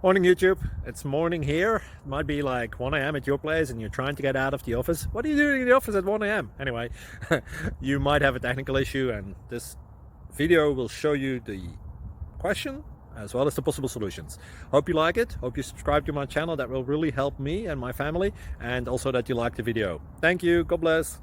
Morning YouTube, it's morning here. It might be like 1 a.m. at your place and you're trying to get out of the office. What are you doing in the office at 1 a.m.? Anyway, you might have a technical issue and this video will show you the question as well as the possible solutions. Hope you like it, hope you subscribe to my channel. That will really help me and my family, and also that you like the video. Thank you, God bless.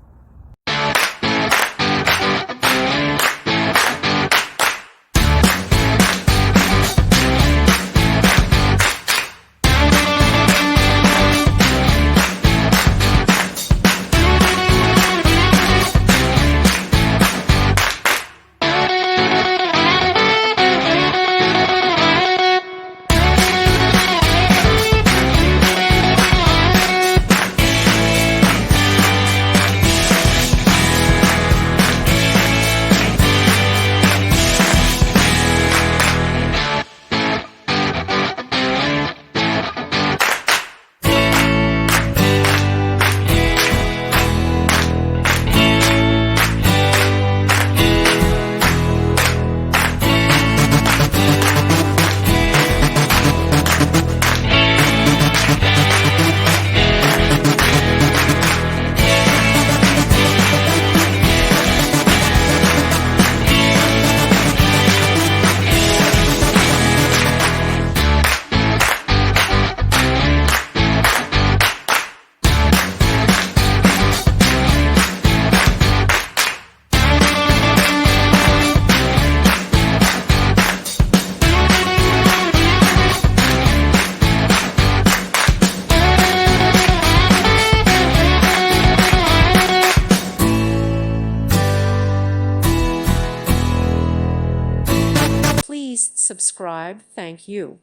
Please subscribe. Thank you.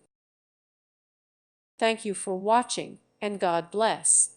Thank you for watching, and God bless.